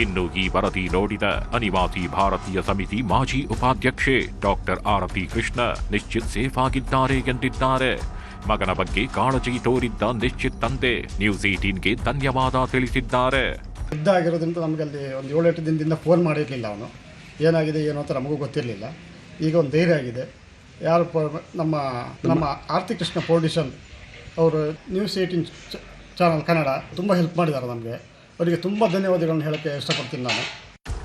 ಇನ್ನು ಈ ವರದಿ ನೋಡಿದ ಅನಿವಾಸಿ ಭಾರತೀಯ ಸಮಿತಿ ಮಾಜಿ ಉಪಾಧ್ಯಕ್ಷೆ ಡಾಕ್ಟರ್ ಆರತಿ ಕೃಷ್ಣ ನಿಶ್ಚಿತ್ ಸೇಫ್ ಆಗಿದ್ದಾರೆ ಎಂದಿದ್ದಾರೆ. ಮಗನ ಬಗ್ಗೆ ಕಾಳಜಿ ತೋರಿದ್ದ ನಿಶ್ಚಿತ್ ತಂದೆ ನ್ಯೂಸ್ 18ಗೆ ಧನ್ಯವಾದ ತಿಳಿಸಿದ್ದಾರೆ. ಯುದ್ಧ ಆಗಿರೋದ್ರಿಂದ ನಮಗೆ ಅಲ್ಲಿ ಒಂದು 7-8 ದಿನದಿಂದ ಫೋನ್ ಮಾಡಿರಲಿಲ್ಲ. ಅವನು ಏನಾಗಿದೆ ಏನು ಅಂತ ನಮಗೂ ಗೊತ್ತಿರಲಿಲ್ಲ. ಈಗ ಒಂದು ಧೈರ್ಯ ಆಗಿದೆ. ಯಾರು ನಮ್ಮ ಆರತಿ ಕೃಷ್ಣ ಫೌಂಡೇಶನ್ ಅವರು ನ್ಯೂಸ್ 18 ಚಾನಲ್ ಕನ್ನಡ ತುಂಬ ಹೆಲ್ಪ್ ಮಾಡಿದ್ದಾರೆ ನಮಗೆ. ಅವರಿಗೆ ತುಂಬ ಧನ್ಯವಾದಗಳನ್ನು ಹೇಳೋಕ್ಕೆ ಇಷ್ಟಪಡ್ತೀನಿ ನಾನು.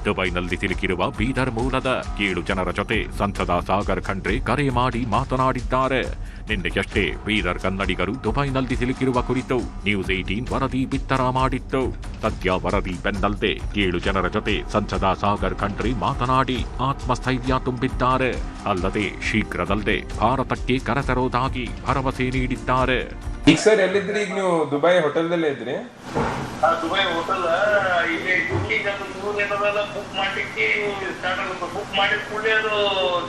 ದುಬೈನಲ್ಲಿ ಸಿಲುಕಿರುವ ಬೀದರ್ ಮೂಲದ 7 ಜನರ ಜೊತೆ ಸಂಸದ ಸಾಗರ್ ಖಂಡ್ರೆ ಕರೆ ಮಾಡಿ ಮಾತನಾಡಿದ್ದಾರೆ. ನಿನ್ನೆಯಷ್ಟೇ ಬೀದರ್ ಕನ್ನಡಿಗರು ದುಬೈನಲ್ಲಿ ಸಿಲುಕಿರುವ ಕುರಿತು ನ್ಯೂಸ್ 18 ವರದಿ ಬಿತ್ತರ ಮಾಡಿತ್ತು. ಸದ್ಯ ವರದಿ ಬೆನ್ನಲ್ಲದೆ 7 ಜನರ ಜೊತೆ ಸಂಸದ ಸಾಗರ್ ಖಂಡ್ರೆ ಮಾತನಾಡಿ ಆತ್ಮಸ್ಥೈರ್ಯ ತುಂಬಿದ್ದಾರೆ. ಅಲ್ಲದೆ ಶೀಘ್ರದಲ್ಲೇ ಭಾರತಕ್ಕೆ ಕರೆತರೋದಾಗಿ ಭರವಸೆ ನೀಡಿದ್ದಾರೆ. ಈಗ ಸರ್ ಎಲ್ಲಿದ್ರಿ? ಈಗ ನೀವು ದುಬೈ ಹೋಟೆಲ್ದಲ್ಲೇ ಇದ್ರಿ? ದುಬೈ ಹೋಟೆಲ್ ಇಲ್ಲಿ ಬುಕ್ಕಿಂಗ್ ಅದು ಮೂರನೇದೆಲ್ಲ ಬುಕ್ ಮಾಡ್ಲಿಕ್ಕೆ ಸ್ಟಾರ್ಟ್ ಆಗುತ್ತೆ. ಬುಕ್ ಮಾಡಿದ ಕೂಡಲೇ ಅದು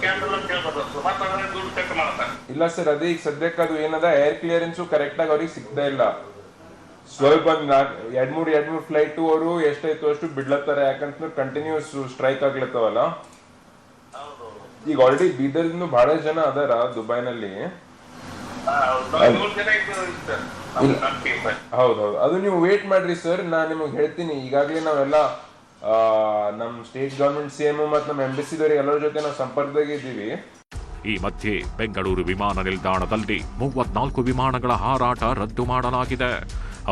ಕ್ಯಾನ್ಸಲ್ ಅಂತ ಹೇಳ್ತಾರೆ. ಮತ್ತೆ ಅದನ್ನ ದುಡ್ಡು ಕಟ್ ಮಾಡ್ತಾರೆ. ಇಲ್ಲ ಸರ್, ಅದೇ ಈಗ ಸದ್ಯಕ್ಕೆ ಅದು ಏನದ ಏರ್ ಕ್ಲಿಯರೆನ್ಸು ಕರೆಕ್ಟ್ ಆಗಿ ಅವ್ರಿಗೆ ಸಿಗ್ತಾ ಇಲ್ಲ. ಸ್ವಲ್ಪ 2-3 ಫ್ಲೈಟ್ ಅವರು ಎಷ್ಟಾಯ್ತು ಅಷ್ಟು ಬಿಡ್ಲತ್ತಾರೆ. ಯಾಕಂತಂದ್ರೆ ಕಂಟಿನ್ಯೂಸ್ ಸ್ಟ್ರೈಕ್ ಆಗ್ಲತ್ತವಲ್ಲ. ಈಗ ಆಲ್ರೆಡಿ ಬೀದರ್ನು ಬಹಳ ಜನ ಅದಾರ ದುಬೈನಲ್ಲಿ. ಹೌದೌದು, ಅದು ನೀವು ವೇಟ್ ಮಾಡ್ರಿ ಸರ್, ನಾನ್ ನಿಮಗೆ ಹೇಳ್ತೀನಿ. ಈಗಾಗಲೇ ನಾವೆಲ್ಲ ನಮ್ ಸ್ಟೇಟ್ ಗವರ್ಮೆಂಟ್ CM ಮತ್ತು ನಮ್ಮ ಎಂಬಸಿದವ್ರಿಗೆ ಎಲ್ಲರ ಜೊತೆ ನಾವು ಸಂಪರ್ಕದಾಗ ಇದ್ದೀವಿ. ಈ ಮಧ್ಯೆ ಬೆಂಗಳೂರು ವಿಮಾನ ನಿಲ್ದಾಣದಲ್ಲಿ 34 ವಿಮಾನಗಳ ಹಾರಾಟ ರದ್ದು ಮಾಡಲಾಗಿದೆ.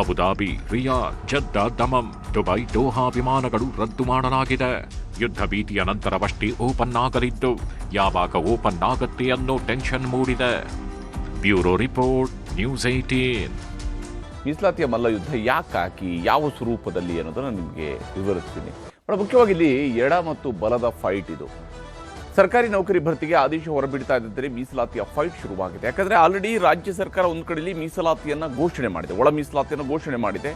ಅಬುದಾಬಿ, ರಿಯಾದ್, ಜದ್ದಾ, ದಮಂ, ದುಬೈ, ದೋಹಾ ವಿಮಾನಗಳು ರದ್ದು ಮಾಡಲಾಗಿದೆ. ಯುದ್ಧ ಭೀತಿಯ ನಂತರವಷ್ಟೇ ಓಪನ್ ಆಗಲಿದ್ದು ಯಾವಾಗ ಓಪನ್ ಆಗತ್ತೆ ಅನ್ನೋ ಟೆನ್ಷನ್ ಮೂಡಿದೆ. Bureau report, news 18. ಮೀಸಲಾತಿಯ ಮಲ್ಲಯುದ್ಧ ಯಾಕಾಕಿ, ಯಾವ ಸ್ವರೂಪದಲ್ಲಿ ಅನ್ನೋದನ್ನು ನಿಮಗೆ ವಿವರಿಸ್ತೀನಿ. ಬಹಳ ಮುಖ್ಯವಾಗಿ ಇಲ್ಲಿ ಎಡ ಮತ್ತು ಬಲದ ಫೈಟ್ ಇದು. ಸರ್ಕಾರಿ ನೌಕರಿ ಭರ್ತಿಗೆ ಆದೇಶ ಹೊರಬಿಡ್ತಾ ಇದ್ದರೆ ಮೀಸಲಾತಿಯ ಫೈಟ್ ಶುರುವಾಗಿದೆ. ಯಾಕಂದರೆ ಆಲ್ರೆಡಿ ರಾಜ್ಯ ಸರ್ಕಾರ ಒಂದು ಕಡೆಯಲ್ಲಿ ಮೀಸಲಾತಿಯನ್ನು ಘೋಷಣೆ ಮಾಡಿದೆ, ಒಳ ಮೀಸಲಾತಿಯನ್ನು ಘೋಷಣೆ ಮಾಡಿದೆ.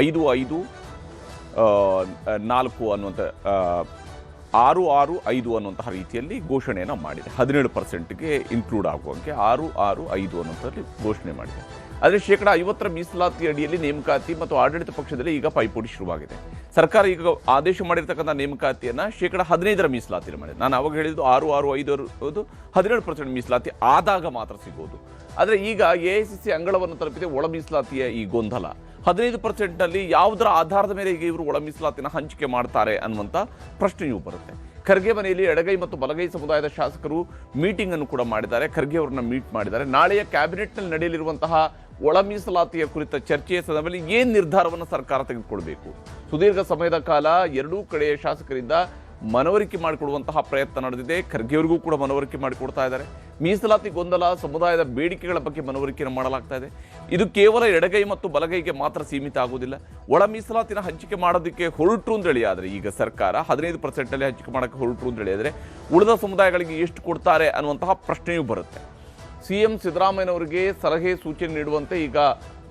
5-5-4 ಅನ್ನುವಂಥ 6-6-5 ಅನ್ನುವಂತಹ ರೀತಿಯಲ್ಲಿ ಘೋಷಣೆಯನ್ನು ಮಾಡಿದೆ. 17%ಗೆ ಇನ್ಕ್ಲೂಡ್ ಆಗುವಂತೆ 6-6-5 ಅನ್ನುವಂಥದ್ದು ಘೋಷಣೆ ಮಾಡಿದೆ. ಆದರೆ 50% ಮೀಸಲಾತಿ ಅಡಿಯಲ್ಲಿ ನೇಮಕಾತಿ ಮತ್ತು ಆಡಳಿತ ಪಕ್ಷದಲ್ಲಿ ಈಗ ಪೈಪೋಟಿ ಶುರುವಾಗಿದೆ. ಸರ್ಕಾರ ಈಗ ಆದೇಶ ಮಾಡಿರ್ತಕ್ಕಂಥ ನೇಮಕಾತಿಯನ್ನು 15% ಮೀಸಲಾತಿ ಮಾಡಿದೆ. ನಾನು ಅವಾಗ ಹೇಳಿದ್ದು 6-6-5 17% ಮೀಸಲಾತಿ ಆದಾಗ ಮಾತ್ರ ಸಿಗೋದು. ಆದರೆ ಈಗ AICC ಅಂಗಳವನ್ನು ತಲುಪಿದೆ ಒಳ ಮೀಸಲಾತಿಯ ಈ ಗೊಂದಲ. 15%ನಲ್ಲಿ ಯಾವುದರ ಆಧಾರದ ಮೇಲೆ ಈಗ ಇವರು ಒಳ ಮೀಸಲಾತಿನ ಹಂಚಿಕೆ ಮಾಡ್ತಾರೆ ಅನ್ನುವಂಥ ಪ್ರಶ್ನೆಯೂ ಬರುತ್ತೆ. ಖರ್ಗೆ ಮನೆಯಲ್ಲಿ ಎಡಗೈ ಮತ್ತು ಬಲಗೈ ಸಮುದಾಯದ ಶಾಸಕರು ಮೀಟಿಂಗ್ ಅನ್ನು ಕೂಡ ಮಾಡಿದ್ದಾರೆ. ಖರ್ಗೆ ಅವರನ್ನ ಮೀಟ್ ಮಾಡಿದ್ದಾರೆ. ನಾಳೆಯ ಕ್ಯಾಬಿನೆಟ್ನಲ್ಲಿ ನಡೆಯಲಿರುವಂತಹ ಒಳ ಮೀಸಲಾತಿಯ ಕುರಿತ ಚರ್ಚೆಯ ಸಂದರ್ಭದಲ್ಲಿ ಏನು ನಿರ್ಧಾರವನ್ನು ಸರ್ಕಾರ ತೆಗೆದುಕೊಳ್ಬೇಕು. ಸುದೀರ್ಘ ಸಮಯದ ಕಾಲ ಎರಡೂ ಕಡೆಯ ಶಾಸಕರಿಂದ ಮನವರಿಕೆ ಮಾಡಿಕೊಡುವಂತಹ ಪ್ರಯತ್ನ ನಡೆದಿದೆ. ಖರ್ಗೆಯವರಿಗೂ ಕೂಡ ಮನವರಿಕೆ ಮಾಡಿಕೊಡ್ತಾ ಇದ್ದಾರೆ. ಮೀಸಲಾತಿ ಗೊಂದಲ, ಸಮುದಾಯದ ಬೇಡಿಕೆಗಳ ಬಗ್ಗೆ ಮನವರಿಕೆಯನ್ನು ಮಾಡಲಾಗ್ತಾ ಇದೆ. ಇದು ಕೇವಲ ಎಡಗೈ ಮತ್ತು ಬಲಗೈಗೆ ಮಾತ್ರ ಸೀಮಿತ ಆಗುವುದಿಲ್ಲ. ಒಳ ಮೀಸಲಾತಿನ ಹಂಚಿಕೆ ಮಾಡೋದಕ್ಕೆ ಹೊರಟು ಅಂತ ಹೇಳಿಯಾದರೆ ಈಗ ಸರ್ಕಾರ 15%ಲ್ಲಿ ಹಂಚಿಕೆ ಮಾಡೋಕ್ಕೆ ಹೊರಟು ಅಂತ ಹೇಳಿದರೆ ಉಳಿದ ಸಮುದಾಯಗಳಿಗೆ ಎಷ್ಟು ಕೊಡ್ತಾರೆ ಅನ್ನುವಂತಹ ಪ್ರಶ್ನೆಯೂ ಬರುತ್ತೆ. CM ಸಿದ್ದರಾಮಯ್ಯನವರಿಗೆ ಸಲಹೆ ಸೂಚನೆ ನೀಡುವಂತೆ ಈಗ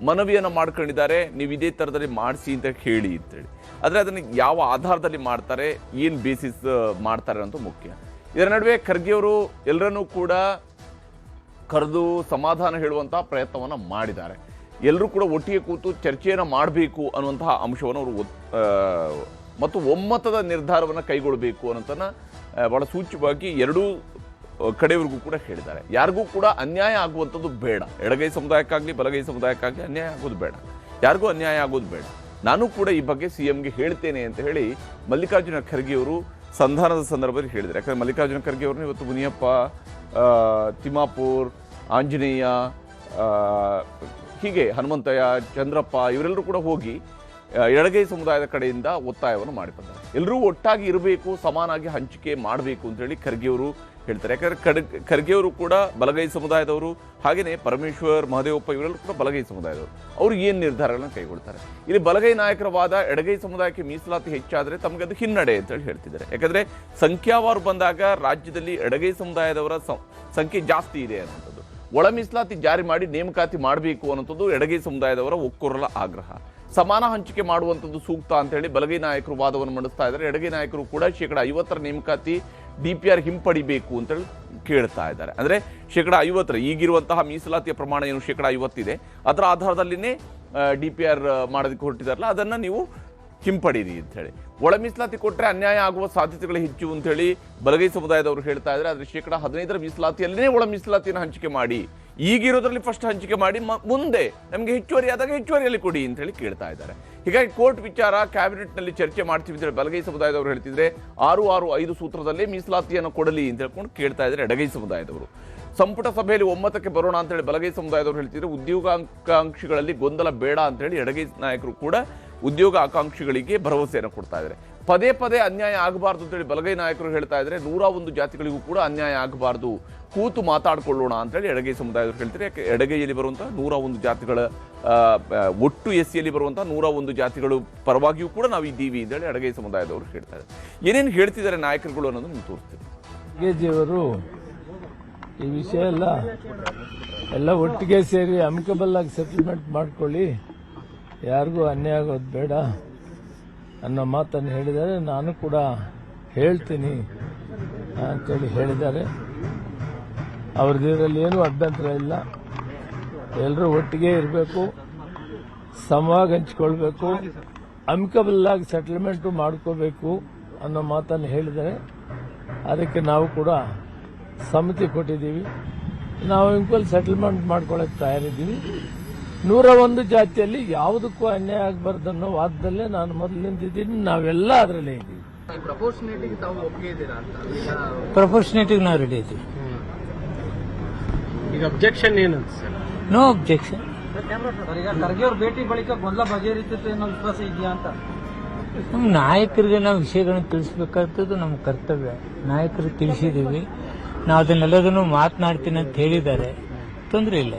ಮನವಿಯನ್ನು ಮಾಡ್ಕೊಂಡಿದ್ದಾರೆ. ನೀವು ಇದೇ ಥರದಲ್ಲಿ ಮಾಡಿಸಿ ಅಂತ ಹೇಳಿ ಅಂತೇಳಿ. ಆದರೆ ಅದನ್ನು ಯಾವ ಆಧಾರದಲ್ಲಿ ಮಾಡ್ತಾರೆ, ಏನು ಬೇಸಿಸ್ ಮಾಡ್ತಾರೆ ಅಂತ ಮುಖ್ಯ. ಇದರ ನಡುವೆ ಖರ್ಗೆಯವರು ಎಲ್ಲರನ್ನೂ ಕೂಡ ಕರೆದು ಸಮಾಧಾನ ಹೇಳುವಂತಹ ಪ್ರಯತ್ನವನ್ನು ಮಾಡಿದ್ದಾರೆ. ಎಲ್ಲರೂ ಕೂಡ ಒಟ್ಟಿಗೆ ಕೂತು ಚರ್ಚೆಯನ್ನು ಮಾಡಬೇಕು ಅನ್ನುವಂತಹ ಅಂಶವನ್ನು ಅವರು ಮತ್ತು ಒಮ್ಮತದ ನಿರ್ಧಾರವನ್ನು ಕೈಗೊಳ್ಳಬೇಕು ಅನ್ನೋದನ್ನು ಭಾಳ ಸೂಚ್ಯವಾಗಿ ಎರಡೂ ಕಡೆಯವರಿಗೂ ಕೂಡ ಹೇಳಿದ್ದಾರೆ. ಯಾರಿಗೂ ಕೂಡ ಅನ್ಯಾಯ ಆಗುವಂಥದ್ದು ಬೇಡ. ಎಡಗೈ ಸಮುದಾಯಕ್ಕಾಗಲಿ ಬಲಗೈ ಸಮುದಾಯಕ್ಕಾಗಲಿ ಅನ್ಯಾಯ ಆಗೋದು ಬೇಡ. ಯಾರಿಗೂ ಅನ್ಯಾಯ ಆಗೋದು ಬೇಡ. ನಾನು ಕೂಡ ಈ ಬಗ್ಗೆ CMಗೆ ಹೇಳ್ತೇನೆ ಅಂತ ಹೇಳಿ ಮಲ್ಲಿಕಾರ್ಜುನ ಖರ್ಗೆಯವರು ಸಂಧಾನದ ಸಂದರ್ಭದಲ್ಲಿ ಹೇಳಿದ್ದಾರೆ. ಯಾಕಂದರೆ ಮಲ್ಲಿಕಾರ್ಜುನ ಖರ್ಗೆಯವ್ರನ್ನ ಇವತ್ತು ಮುನಿಯಪ್ಪ, ತಿಮ್ಮಾಪುರ್, ಆಂಜನೇಯ, ಹೀಗೆ ಹನುಮಂತಯ್ಯ, ಚಂದ್ರಪ್ಪ ಇವರೆಲ್ಲರೂ ಕೂಡ ಹೋಗಿ ಎಡಗೈ ಸಮುದಾಯದ ಕಡೆಯಿಂದ ಒತ್ತಾಯವನ್ನು ಮಾಡಿದ್ದಾರೆ. ಎಲ್ಲರೂ ಒಟ್ಟಾಗಿ ಇರಬೇಕು, ಸಮಾನಾಗಿ ಹಂಚಿಕೆ ಮಾಡಬೇಕು ಅಂತೇಳಿ ಖರ್ಗೆಯವರು ಹೇಳ್ತಾರೆ. ಯಾಕಂದರೆ ಖರ್ಗೆಯವರು ಕೂಡ ಬಲಗೈ ಸಮುದಾಯದವರು, ಹಾಗೆಯೇ ಪರಮೇಶ್ವರ್, ಮಹದೇವಪ್ಪ ಇವರೆಲ್ಲರೂ ಕೂಡ ಬಲಗೈ ಸಮುದಾಯದವರು. ಅವರು ಏನು ನಿರ್ಧಾರಗಳನ್ನು ಕೈಗೊಳ್ತಾರೆ. ಇಲ್ಲಿ ಬಲಗೈ ನಾಯಕರ ವಾದ ಎಡಗೈ ಸಮುದಾಯಕ್ಕೆ ಮೀಸಲಾತಿ ಹೆಚ್ಚಾದರೆ ತಮಗೆ ಅದು ಹಿನ್ನಡೆ ಅಂತೇಳಿ ಹೇಳ್ತಿದ್ದಾರೆ. ಯಾಕಂದರೆ ಸಂಖ್ಯಾವಾರು ಬಂದಾಗ ರಾಜ್ಯದಲ್ಲಿ ಎಡಗೈ ಸಮುದಾಯದವರ ಸಂಖ್ಯೆ ಜಾಸ್ತಿ ಇದೆ ಅನ್ನೋಂಥದ್ದು. ಒಳ ಮೀಸಲಾತಿ ಜಾರಿ ಮಾಡಿ ನೇಮಕಾತಿ ಮಾಡಬೇಕು ಅನ್ನೋಂಥದ್ದು ಎಡಗೈ ಸಮುದಾಯದವರ ಒಕ್ಕೊರಲ ಆಗ್ರಹ. ಸಮಾನ ಹಂಚಿಕೆ ಮಾಡುವಂಥದ್ದು ಸೂಕ್ತ ಅಂತೇಳಿ ಬಲಗೈ ನಾಯಕರು ವಾದವನ್ನು ಮಂಡಿಸ್ತಾ ಇದ್ದಾರೆ. ಎಡಗೈ ನಾಯಕರು ಕೂಡ 50% ನೇಮಕಾತಿ DPR ಹಿಂಪಡಿಬೇಕು ಅಂತೇಳಿ ಕೇಳ್ತಾ ಇದ್ದಾರೆ. ಅಂದರೆ 50% ಈಗಿರುವಂತಹ ಮೀಸಲಾತಿಯ ಪ್ರಮಾಣ ಏನು 50% ಇದೆ, ಅದರ ಆಧಾರದಲ್ಲಿನೇ DPR ಮಾಡೋದಕ್ಕೆ ಹೊರಟಿದಾರಲ್ಲ, ಅದನ್ನು ನೀವು ಹಿಂಪಡೀರಿ ಅಂಥೇಳಿ. ಒಳ ಮೀಸಲಾತಿ ಕೊಟ್ಟರೆ ಅನ್ಯಾಯ ಆಗುವ ಸಾಧ್ಯತೆಗಳು ಹೆಚ್ಚು ಅಂತ ಹೇಳಿ ಬಲಗೈ ಸಮುದಾಯದವರು ಹೇಳ್ತಾ ಇದ್ದಾರೆ. ಆದರೆ 15% ಮೀಸಲಾತಿಯಲ್ಲೇ ಒಳ ಮೀಸಲಾತಿಯನ್ನು ಹಂಚಿಕೆ ಮಾಡಿ, ಈಗಿರೋದ್ರಲ್ಲಿ ಫಸ್ಟ್ ಹಂಚಿಕೆ ಮಾಡಿ, ಮುಂದೆ ನಮಗೆ ಹೆಚ್ಚುವರಿ ಆದಾಗ ಹೆಚ್ಚುವರಿಯಲ್ಲಿ ಕೊಡಿ ಅಂತ ಹೇಳಿ ಕೇಳ್ತಾ ಇದ್ದಾರೆ. ಹೀಗಾಗಿ ಕೋರ್ಟ್ ವಿಚಾರ ಕ್ಯಾಬಿನೆಟ್ನಲ್ಲಿ ಚರ್ಚೆ ಮಾಡ್ತೀವಿ ಅಂತ ಹೇಳಿ ಬಲಗೈ ಸಮುದಾಯದವರು ಹೇಳ್ತಿದ್ರೆ 6-6-5 ಸೂತ್ರದಲ್ಲೇ ಮೀಸಲಾತಿಯನ್ನು ಕೊಡಲಿ ಅಂತ ಹೇಳ್ಕೊಂಡು ಕೇಳ್ತಾ ಇದ್ದಾರೆ ಎಡಗೈ ಸಮುದಾಯದವರು. ಸಂಪುಟ ಸಭೆಯಲ್ಲಿ ಒಮ್ಮತಕ್ಕೆ ಬರೋಣ ಅಂತ ಹೇಳಿ ಬಲಗೈ ಸಮುದಾಯದವರು ಹೇಳ್ತಿದ್ರೆ ಉದ್ಯೋಗಾಕಾಂಕ್ಷಿಗಳಲ್ಲಿ ಗೊಂದಲ ಬೇಡ ಅಂತ ಹೇಳಿ ಎಡಗೈ ನಾಯಕರು ಕೂಡ ಉದ್ಯೋಗ ಆಕಾಂಕ್ಷಿಗಳಿಗೆ ಭರವಸೆಯನ್ನು ಕೊಡ್ತಾ ಇದ್ದಾರೆ. ಪದೇ ಪದೇ ಅನ್ಯಾಯ ಆಗಬಾರ್ದು ಅಂತೇಳಿ ಬಲಗೈ ನಾಯಕರು ಹೇಳ್ತಾ ಇದ್ದಾರೆ. 101 ಜಾತಿಗಳಿಗೂ ಕೂಡ ಅನ್ಯಾಯ ಆಗಬಾರ್ದು, ಕೂತು ಮಾತಾಡ್ಕೊಳ್ಳೋಣ ಅಂತೇಳಿ ಎಡಗೈ ಸಮುದಾಯದವರು ಹೇಳ್ತಾರೆ. ಯಾಕೆ ಎಡಗೈಯಲ್ಲಿ ಬರುವಂತಹ 101 ಜಾತಿಗಳ ಒಟ್ಟು ಎಸ್ಸಿಯಲ್ಲಿ ಬರುವಂತಹ 101 ಜಾತಿಗಳು ಪರವಾಗಿಯೂ ಕೂಡ ನಾವು ಇದ್ದೀವಿ ಅಂತೇಳಿ ಎಡಗೈ ಸಮುದಾಯದವರು ಹೇಳ್ತಾ ಇದ್ದಾರೆ. ಏನೇನು ಹೇಳ್ತಿದ್ದಾರೆ ನಾಯಕರುಗಳು ಅನ್ನೋದು ನಿಮ್ಗೆ ತೋರಿಸ್ತೀವಿ. ಅವರು ಈ ವಿಷಯ ಎಲ್ಲ ಒಟ್ಟಿಗೆ ಸೇರಿ ಅಮಿಕಬಲ್ ಆಗಿ ಸೆಟಲ್ಮೆಂಟ್ ಮಾಡ್ಕೊಳ್ಳಿ, ಯಾರಿಗೂ ಅನ್ಯಾಯ ಆಗೋದು ಬೇಡ ಅನ್ನೋ ಮಾತನ್ನು ಹೇಳಿದ್ದಾರೆ. ನಾನು ಕೂಡ ಹೇಳ್ತೀನಿ ಅಂತೇಳಿ ಹೇಳಿದ್ದಾರೆ. ಅವ್ರದ್ದಿರಲ್ಲಿ ಏನೂ ಅಭ್ಯಂತರ ಇಲ್ಲ. ಎಲ್ಲರೂ ಒಟ್ಟಿಗೆ ಇರಬೇಕು, ಸಮವಾಗಿ ಹಂಚ್ಕೊಳ್ಬೇಕು, ಅಮಿಕಬಲ್ ಆಗಿ ಸೆಟಲ್ಮೆಂಟು ಮಾಡ್ಕೋಬೇಕು ಅನ್ನೋ ಮಾತನ್ನು ಹೇಳಿದ್ದಾರೆ. ಅದಕ್ಕೆ ನಾವು ಕೂಡ ಸಮ್ಮತಿ ಕೊಟ್ಟಿದ್ದೀವಿ. ನಾವು ಇಂಕ್ವಲ್ ಸೆಟಲ್ಮೆಂಟ್ ಮಾಡ್ಕೊಳ್ಳೋಕೆ ತಯಾರಿದ್ದೀವಿ. 101 ಜಾತಿಯಲ್ಲಿ ಯಾವುದಕ್ಕೂ ಅನ್ಯಾಯ ಆಗಬಾರ್ದು ಅನ್ನೋ ವಾದದಲ್ಲೇ ನಾನು ಮೊದಲು ನಿಂತಿದ್ದೀನಿ. ನಾವೆಲ್ಲ ಅದರಲ್ಲೇ ಇದ್ದೀವಿ. ಪ್ರಪೋರ್ಷನೇಟಿಗೆ ನಾವು ರೆಡಿ ಇದ್ದೀವಿ. ಈಗ ಅಬ್ಜೆಕ್ಷನ್ ಏನಂತ ಸರ್? No objection. ಈಗ ಖರ್ಗೆ ಅವ್ರ ಭೇಟಿ ಬಳಿಕ ಗೊಂದಲ ಬಗೆಹರಿಯುತ್ತೆ ಅನ್ನೋ ವಿಶ್ವಾಸ ಇದೆಯಾ ಅಂತ? ನಮ್ಮ ನಾಯಕರಿಗೆ ನಾವು ವಿಷಯಗಳನ್ನು ತಿಳಿಸಬೇಕಾದದ್ದು ನಮ್ಮ ಕರ್ತವ್ಯ. ನಾಯಕರಿಗೆ ತಿಳಿಸಿದ್ದೀವಿ. ನಾವು ಅದನ್ನೆಲ್ಲದನ್ನು ಮಾತನಾಡ್ತೀನಿ ಅಂತ ಹೇಳಿದ್ದಾರೆ. ತೊಂದರೆ ಇಲ್ಲ.